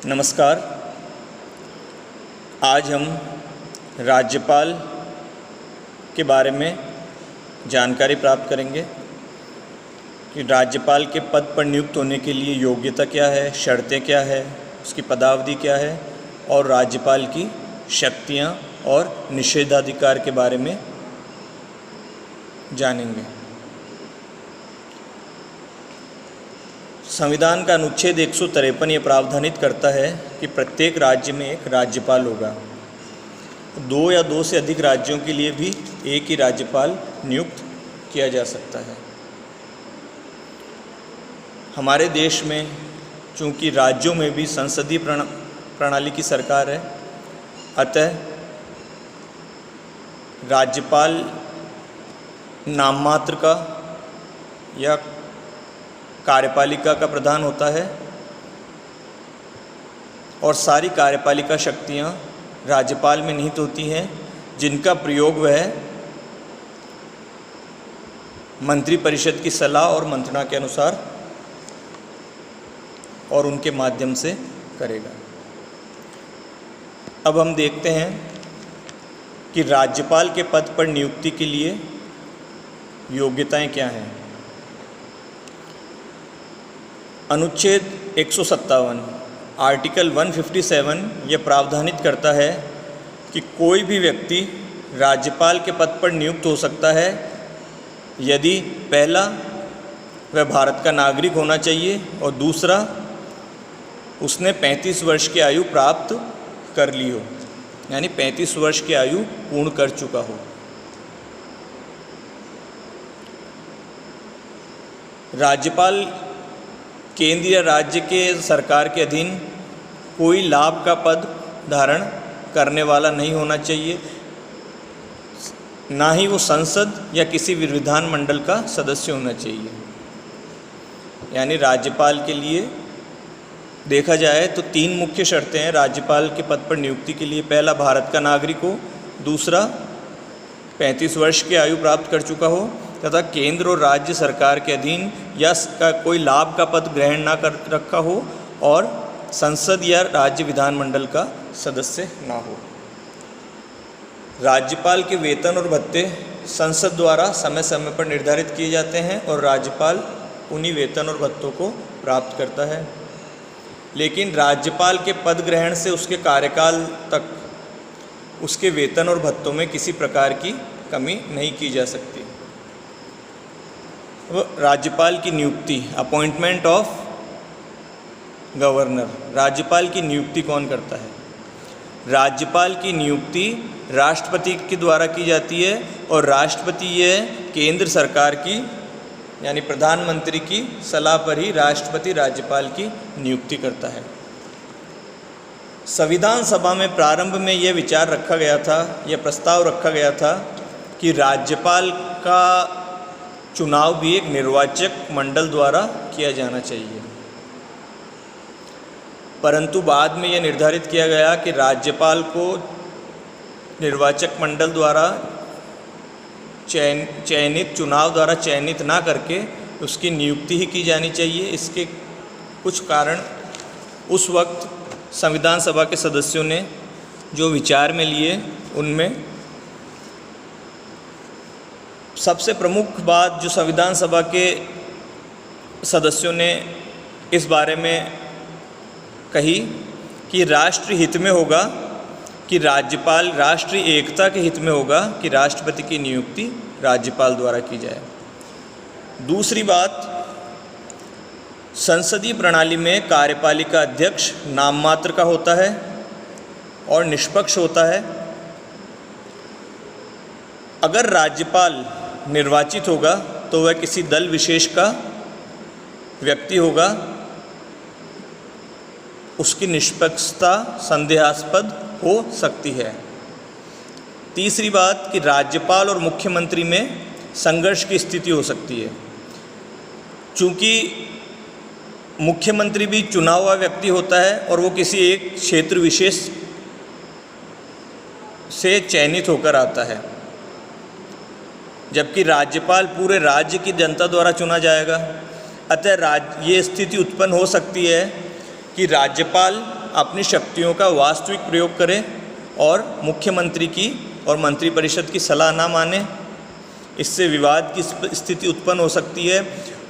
नमस्कार। आज हम राज्यपाल के बारे में जानकारी प्राप्त करेंगे कि राज्यपाल के पद पर नियुक्त होने के लिए योग्यता क्या है, शर्तें क्या है, उसकी पदावधि क्या है और राज्यपाल की शक्तियां और निषेधाधिकार के बारे में जानेंगे। संविधान का अनुच्छेद 153 ये प्रावधानित करता है कि प्रत्येक राज्य में एक राज्यपाल होगा। 2 या 2 से अधिक राज्यों के लिए भी एक ही राज्यपाल नियुक्त किया जा सकता है। हमारे देश में चूंकि राज्यों में भी संसदीय प्रणाली की सरकार है, अतः राज्यपाल नाम मात्र का या कार्यपालिका का प्रधान होता है और सारी कार्यपालिका शक्तियां राज्यपाल में निहित होती हैं, जिनका प्रयोग वह मंत्रिपरिषद की सलाह और मंत्रणा के अनुसार और उनके माध्यम से करेगा। अब हम देखते हैं कि राज्यपाल के पद पर नियुक्ति के लिए योग्यताएं क्या हैं। अनुच्छेद 157 आर्टिकल 157 यह प्रावधानित करता है कि कोई भी व्यक्ति राज्यपाल के पद पर नियुक्त हो सकता है यदि पहला वह भारत का नागरिक होना चाहिए और दूसरा उसने 35 वर्ष की आयु प्राप्त कर ली हो, यानी 35 वर्ष की आयु पूर्ण कर चुका हो। राज्यपाल केंद्र या राज्य के सरकार के अधीन कोई लाभ का पद धारण करने वाला नहीं होना चाहिए, ना ही वो संसद या किसी विधान मंडल का सदस्य होना चाहिए। यानी राज्यपाल के लिए देखा जाए तो 3 मुख्य शर्तें हैं राज्यपाल के पद पर नियुक्ति के लिए। पहला, भारत का नागरिक हो, दूसरा 35 वर्ष की आयु प्राप्त कर चुका हो तथा केंद्र और राज्य सरकार के अधीन या का कोई लाभ का पद ग्रहण ना कर रखा हो और संसद या राज्य विधानमंडल का सदस्य ना हो। राज्यपाल के वेतन और भत्ते संसद द्वारा समय समय पर निर्धारित किए जाते हैं और राज्यपाल उन्हीं वेतन और भत्तों को प्राप्त करता है। लेकिन राज्यपाल के पद ग्रहण से उसके कार्यकाल तक उसके वेतन और भत्तों में किसी प्रकार की कमी नहीं की जा सकती। राज्यपाल की नियुक्ति, अपॉइंटमेंट ऑफ गवर्नर, राज्यपाल की नियुक्ति कौन करता है? राज्यपाल की नियुक्ति राष्ट्रपति के द्वारा की जाती है और राष्ट्रपति यह केंद्र सरकार की यानी प्रधानमंत्री की सलाह पर ही राष्ट्रपति राज्यपाल की नियुक्ति करता है। संविधान सभा में प्रारंभ में यह विचार रखा गया था, यह प्रस्ताव रखा गया था कि राज्यपाल का चुनाव भी एक निर्वाचक मंडल द्वारा किया जाना चाहिए, परंतु बाद में यह निर्धारित किया गया कि राज्यपाल को निर्वाचक मंडल द्वारा चयनित चुनाव द्वारा चयनित ना करके उसकी नियुक्ति ही की जानी चाहिए। इसके कुछ कारण उस वक्त संविधान सभा के सदस्यों ने जो विचार में लिए, उनमें सबसे प्रमुख बात जो संविधान सभा के सदस्यों ने इस बारे में कही कि राष्ट्र हित में होगा कि राज्यपाल, राष्ट्रीय एकता के हित में होगा कि राष्ट्रपति की नियुक्ति राज्यपाल द्वारा की जाए। दूसरी बात, संसदीय प्रणाली में कार्यपालिका अध्यक्ष नाम मात्र का होता है और निष्पक्ष होता है। अगर राज्यपाल निर्वाचित होगा तो वह किसी दल विशेष का व्यक्ति होगा, उसकी निष्पक्षता संदेहास्पद हो सकती है। तीसरी बात कि राज्यपाल और मुख्यमंत्री में संघर्ष की स्थिति हो सकती है, चूँकि मुख्यमंत्री भी चुना हुआ व्यक्ति होता है और वो किसी एक क्षेत्र विशेष से चयनित होकर आता है, जबकि राज्यपाल पूरे राज्य की जनता द्वारा चुना जाएगा। अतः ये स्थिति उत्पन्न हो सकती है कि राज्यपाल अपनी शक्तियों का वास्तविक प्रयोग करे और मुख्यमंत्री की और मंत्रिपरिषद की सलाह ना माने। इससे विवाद की स्थिति उत्पन्न हो सकती है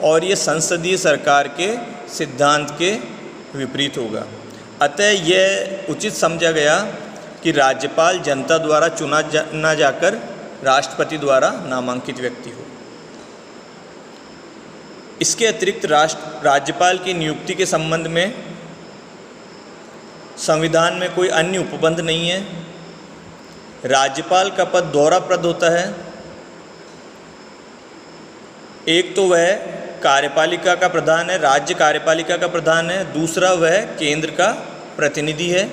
और ये संसदीय सरकार के सिद्धांत के विपरीत होगा। अतः यह उचित समझा गया कि राज्यपाल जनता द्वारा चुना न जाकर राष्ट्रपति द्वारा नामांकित व्यक्ति हो। इसके अतिरिक्त राज्यपाल की नियुक्ति के संबंध में संविधान में कोई अन्य उपबंध नहीं है। राज्यपाल का पद दोहराप्रद होता है। एक तो वह कार्यपालिका का प्रधान है, राज्य कार्यपालिका का प्रधान है, दूसरा वह केंद्र का प्रतिनिधि है।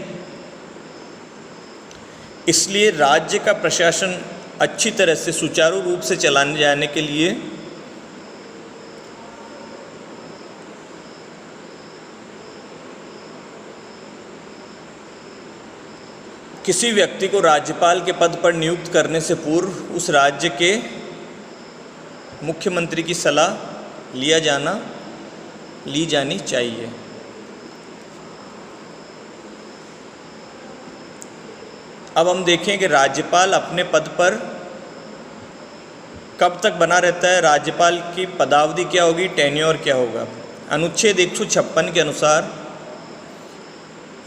इसलिए राज्य का प्रशासन अच्छी तरह से सुचारू रूप से चलाने जाने के लिए किसी व्यक्ति को राज्यपाल के पद पर नियुक्त करने से पूर्व उस राज्य के मुख्यमंत्री की सलाह ली जानी चाहिए। अब हम देखें कि राज्यपाल अपने पद पर कब तक बना रहता है, राज्यपाल की पदावधि क्या होगी, टेन्योर क्या होगा। अनुच्छेद 156 के अनुसार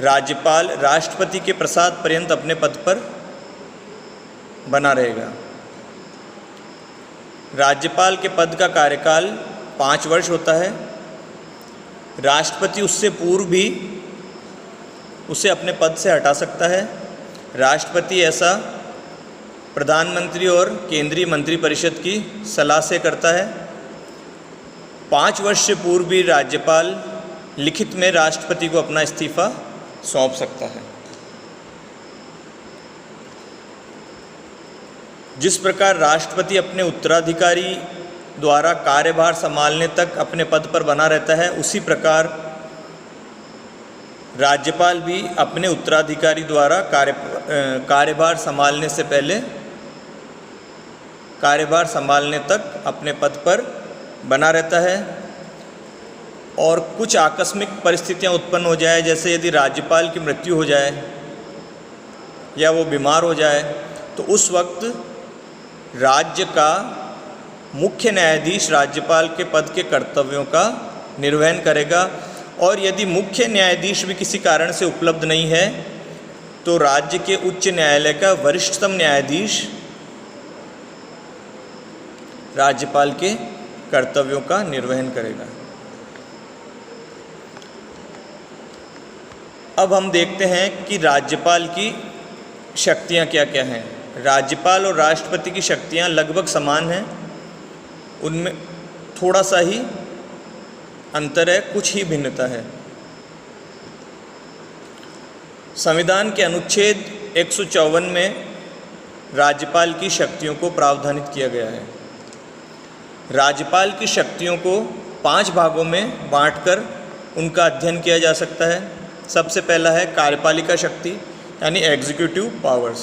राज्यपाल राष्ट्रपति के प्रसाद पर्यंत अपने पद पर बना रहेगा। राज्यपाल के पद का कार्यकाल 5 वर्ष होता है। राष्ट्रपति उससे पूर्व भी उसे अपने पद से हटा सकता है। राष्ट्रपति ऐसा प्रधानमंत्री और केंद्रीय मंत्रिपरिषद की सलाह से करता है। 5 वर्ष से पूर्व भी राज्यपाल लिखित में राष्ट्रपति को अपना इस्तीफा सौंप सकता है। जिस प्रकार राष्ट्रपति अपने उत्तराधिकारी द्वारा कार्यभार संभालने तक अपने पद पर बना रहता है, उसी प्रकार राज्यपाल भी अपने उत्तराधिकारी द्वारा कार्यभार संभालने से पहले कार्यभार संभालने तक अपने पद पर बना रहता है। और कुछ आकस्मिक परिस्थितियां उत्पन्न हो जाए, जैसे यदि राज्यपाल की मृत्यु हो जाए या वो बीमार हो जाए, तो उस वक्त राज्य का मुख्य न्यायाधीश राज्यपाल के पद के कर्तव्यों का निर्वहन करेगा। और यदि मुख्य न्यायाधीश भी किसी कारण से उपलब्ध नहीं है, तो राज्य के उच्च न्यायालय का वरिष्ठतम न्यायाधीश राज्यपाल के कर्तव्यों का निर्वहन करेगा। अब हम देखते हैं कि राज्यपाल की शक्तियां क्या क्या हैं। राज्यपाल और राष्ट्रपति की शक्तियां लगभग समान हैं, उनमें थोड़ा सा ही अंतर है, कुछ ही भिन्नता है। संविधान के अनुच्छेद 154 में राज्यपाल की शक्तियों को प्रावधानित किया गया है। राज्यपाल की शक्तियों को 5 भागों में बांटकर उनका अध्ययन किया जा सकता है। सबसे पहला है कार्यपालिका शक्ति यानी एग्जीक्यूटिव पावर्स।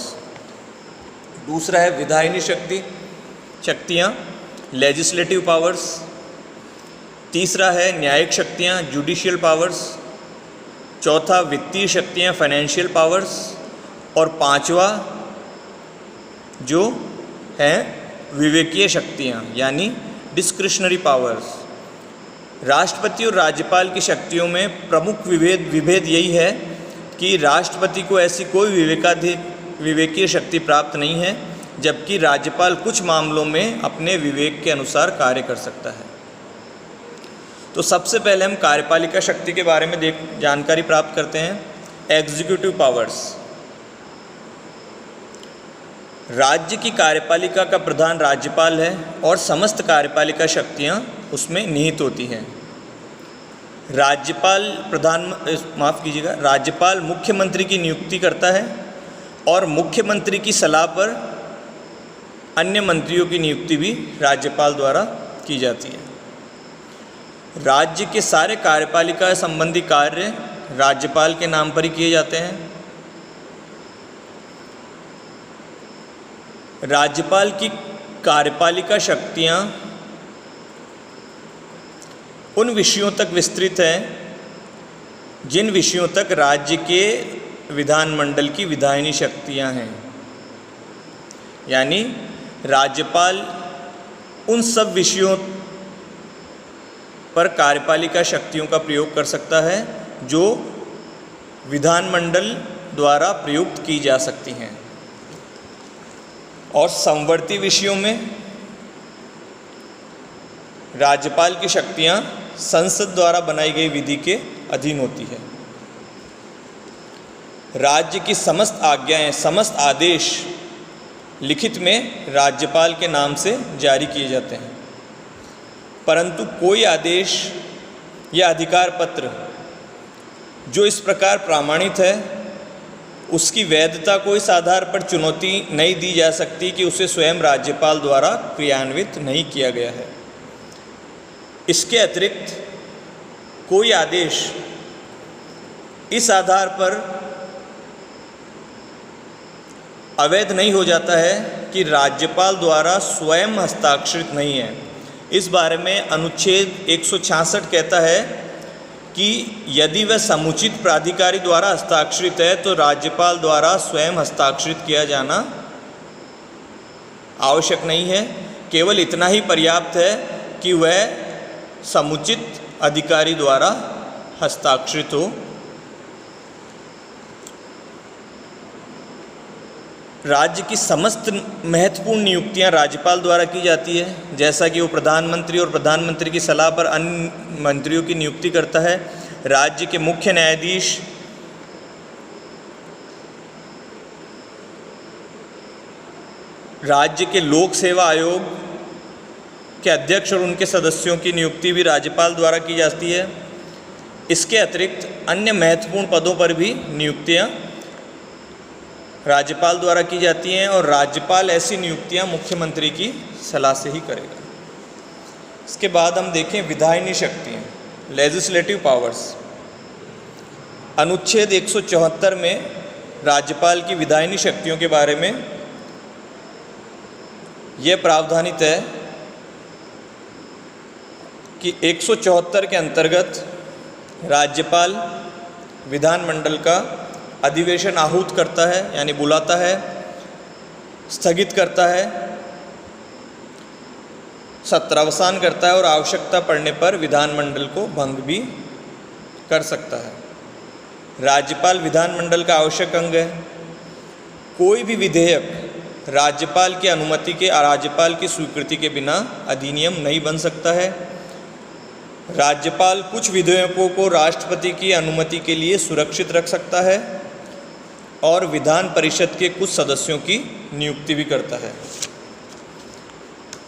दूसरा है विधायिनी शक्तियाँ लेजिस्लेटिव पावर्स। तीसरा है न्यायिक शक्तियाँ जुडिशियल पावर्स। चौथा वित्तीय शक्तियाँ फाइनेंशियल पावर्स। और 5वां जो है विवेकीय शक्तियाँ यानी डिस्क्रिशनरी पावर्स। राष्ट्रपति और राज्यपाल की शक्तियों में प्रमुख विभेद यही है कि राष्ट्रपति को ऐसी कोई विवेकीय शक्ति प्राप्त नहीं है, जबकि राज्यपाल कुछ मामलों में अपने विवेक के अनुसार कार्य कर सकता है। तो सबसे पहले हम कार्यपालिका शक्ति के बारे में जानकारी प्राप्त करते हैं। Executive powers. राज्य की कार्यपालिका का प्रधान राज्यपाल है और समस्त कार्यपालिका शक्तियाँ उसमें निहित होती हैं। राज्यपाल मुख्यमंत्री की नियुक्ति करता है और मुख्यमंत्री की सलाह पर अन्य मंत्रियों की नियुक्ति भी राज्यपाल द्वारा की जाती है। राज्य के सारे कार्यपालिका संबंधी कार्य राज्यपाल के नाम पर ही किए जाते हैं। राज्यपाल की कार्यपालिका शक्तियाँ उन विषयों तक विस्तृत हैं जिन विषयों तक राज्य के विधानमंडल की विधायनी शक्तियां हैं, यानी राज्यपाल उन सब विषयों पर कार्यपालिका शक्तियों का प्रयोग कर सकता है जो विधानमंडल द्वारा प्रयुक्त की जा सकती हैं। और समवर्ती विषयों में राज्यपाल की शक्तियां संसद द्वारा बनाई गई विधि के अधीन होती है। राज्य की समस्त आज्ञाएं, समस्त आदेश लिखित में राज्यपाल के नाम से जारी किए जाते हैं, परंतु कोई आदेश या अधिकार पत्र जो इस प्रकार प्रमाणित है उसकी वैधता को इस आधार पर चुनौती नहीं दी जा सकती कि उसे स्वयं राज्यपाल द्वारा क्रियान्वित नहीं किया गया है। इसके अतिरिक्त कोई आदेश इस आधार पर अवैध नहीं हो जाता है कि राज्यपाल द्वारा स्वयं हस्ताक्षरित नहीं है। इस बारे में अनुच्छेद 166 कहता है कि यदि वह समुचित प्राधिकारी द्वारा हस्ताक्षरित है तो राज्यपाल द्वारा स्वयं हस्ताक्षरित किया जाना आवश्यक नहीं है। केवल इतना ही पर्याप्त है कि वह समुचित अधिकारी द्वारा हस्ताक्षरित हो। राज्य की समस्त महत्वपूर्ण नियुक्तियां राज्यपाल द्वारा की जाती है, जैसा कि वो प्रधानमंत्री और प्रधानमंत्री की सलाह पर अन्य मंत्रियों की नियुक्ति करता है। राज्य के मुख्य न्यायाधीश राज्य के लोक सेवा आयोग के अध्यक्ष और उनके सदस्यों की नियुक्ति भी राज्यपाल द्वारा की जाती है। इसके अतिरिक्त अन्य महत्वपूर्ण पदों पर भी नियुक्तियां राज्यपाल द्वारा की जाती हैं और राज्यपाल ऐसी नियुक्तियां मुख्यमंत्री की सलाह से ही करेगा। इसके बाद हम देखें विधायनी शक्तियां, लेजिस्लेटिव पावर्स। अनुच्छेद 174 में राज्यपाल की विधायनी शक्तियों के बारे में यह प्रावधानित है कि 174 के अंतर्गत राज्यपाल विधानमंडल का अधिवेशन आहूत करता है, यानी बुलाता है, स्थगित करता है, सत्रावसान करता है और आवश्यकता पड़ने पर विधानमंडल को भंग भी कर सकता है। राज्यपाल विधानमंडल का आवश्यक अंग है। कोई भी विधेयक राज्यपाल की अनुमति के राज्यपाल की स्वीकृति के बिना अधिनियम नहीं बन सकता है। राज्यपाल कुछ विधेयकों को राष्ट्रपति की अनुमति के लिए सुरक्षित रख सकता है और विधान परिषद के कुछ सदस्यों की नियुक्ति भी करता है।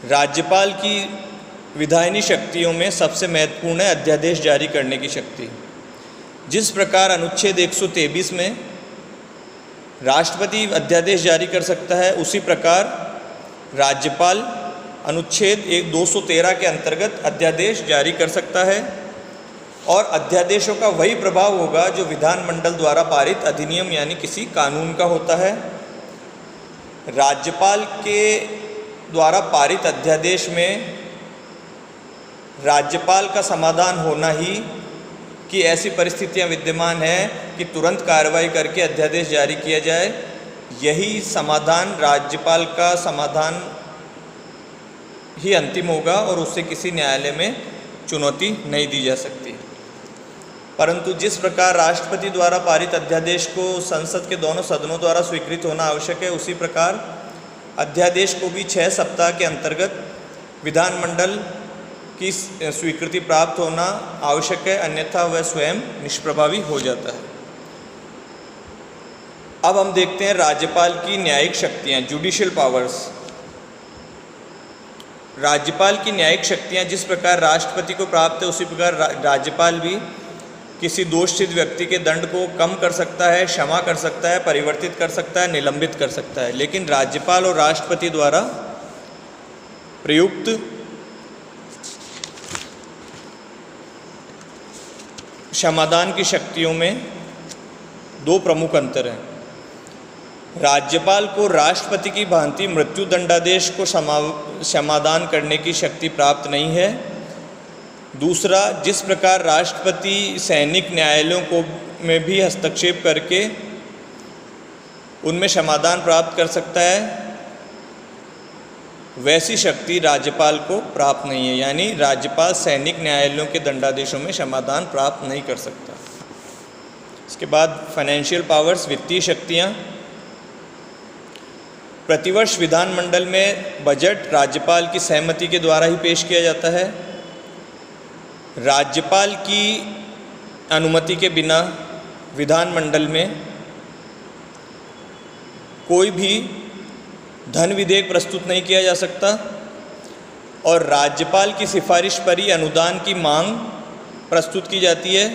राज्यपाल की विधायनी शक्तियों में सबसे महत्वपूर्ण है अध्यादेश जारी करने की शक्ति। जिस प्रकार अनुच्छेद 123 में राष्ट्रपति अध्यादेश जारी कर सकता है, उसी प्रकार राज्यपाल अनुच्छेद 213 के अंतर्गत अध्यादेश जारी कर सकता है और अध्यादेशों का वही प्रभाव होगा जो विधानमंडल द्वारा पारित अधिनियम यानी किसी कानून का होता है। राज्यपाल के द्वारा पारित अध्यादेश में राज्यपाल का समाधान होना ही कि ऐसी परिस्थितियां विद्यमान हैं कि तुरंत कार्रवाई करके अध्यादेश जारी किया जाए, यही समाधान राज्यपाल का समाधान ही अंतिम होगा और उससे किसी न्यायालय में चुनौती नहीं दी जा सकती। परंतु जिस प्रकार राष्ट्रपति द्वारा पारित अध्यादेश को संसद के दोनों सदनों द्वारा स्वीकृत होना आवश्यक है, उसी प्रकार अध्यादेश को भी 6 सप्ताह के अंतर्गत विधानमंडल की स्वीकृति प्राप्त होना आवश्यक है, अन्यथा वह स्वयं निष्प्रभावी हो जाता है। अब हम देखते हैं राज्यपाल की न्यायिक शक्तियाँ, जुडिशियल पावर्स। राज्यपाल की न्यायिक शक्तियाँ जिस प्रकार राष्ट्रपति को प्राप्त है, उसी प्रकार राज्यपाल भी किसी दोषित व्यक्ति के दंड को कम कर सकता है, क्षमा कर सकता है, परिवर्तित कर सकता है, निलंबित कर सकता है। लेकिन राज्यपाल और राष्ट्रपति द्वारा प्रयुक्त क्षमादान की शक्तियों में 2 प्रमुख अंतर हैं। राज्यपाल को राष्ट्रपति की भांति मृत्यु दंडादेश को क्षमादान करने की शक्ति प्राप्त नहीं है। दूसरा, जिस प्रकार राष्ट्रपति सैनिक न्यायालयों को में भी हस्तक्षेप करके उनमें समाधान प्राप्त कर सकता है, वैसी शक्ति राज्यपाल को प्राप्त नहीं है। यानी राज्यपाल सैनिक न्यायालयों के दंडादेशों में समाधान प्राप्त नहीं कर सकता। इसके बाद फाइनेंशियल पावर्स, वित्तीय शक्तियाँ। प्रतिवर्ष विधानमंडल में बजट राज्यपाल की सहमति के द्वारा ही पेश किया जाता है। राज्यपाल की अनुमति के बिना विधानमंडल में कोई भी धन विधेयक प्रस्तुत नहीं किया जा सकता और राज्यपाल की सिफारिश पर ही अनुदान की मांग प्रस्तुत की जाती है।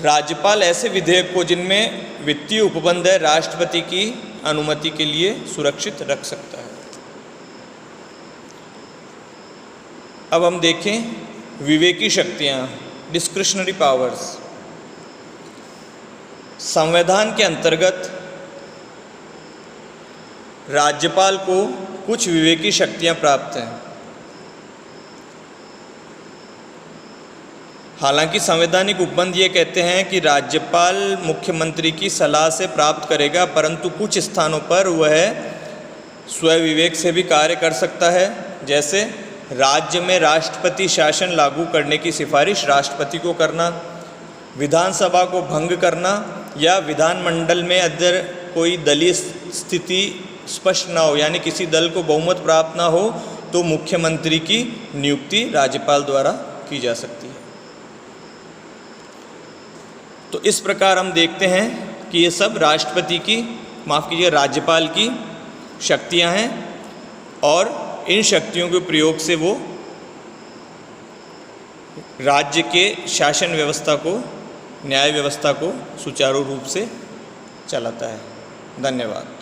राज्यपाल ऐसे विधेयक को जिनमें वित्तीय उपबंध है राष्ट्रपति की अनुमति के लिए सुरक्षित रख सकता है। अब हम देखें विवेकी शक्तियाँ, डिस्क्रिशनरी पावर्स। संविधान के अंतर्गत राज्यपाल को कुछ विवेकी शक्तियाँ प्राप्त हैं। हालांकि संवैधानिक उपबंध ये कहते हैं कि राज्यपाल मुख्यमंत्री की सलाह से प्राप्त करेगा, परंतु कुछ स्थानों पर वह स्वविवेक से भी कार्य कर सकता है। जैसे राज्य में राष्ट्रपति शासन लागू करने की सिफारिश राष्ट्रपति को करना, विधानसभा को भंग करना, या विधानमंडल में अगर कोई दलीय स्थिति स्पष्ट ना हो, यानी किसी दल को बहुमत प्राप्त ना हो, तो मुख्यमंत्री की नियुक्ति राज्यपाल द्वारा की जा सकती है। तो इस प्रकार हम देखते हैं कि ये सब राष्ट्रपति की, माफ़ कीजिए, राज्यपाल की शक्तियां हैं और इन शक्तियों के प्रयोग से वो राज्य के शासन व्यवस्था को, न्याय व्यवस्था को सुचारू रूप से चलाता है। धन्यवाद।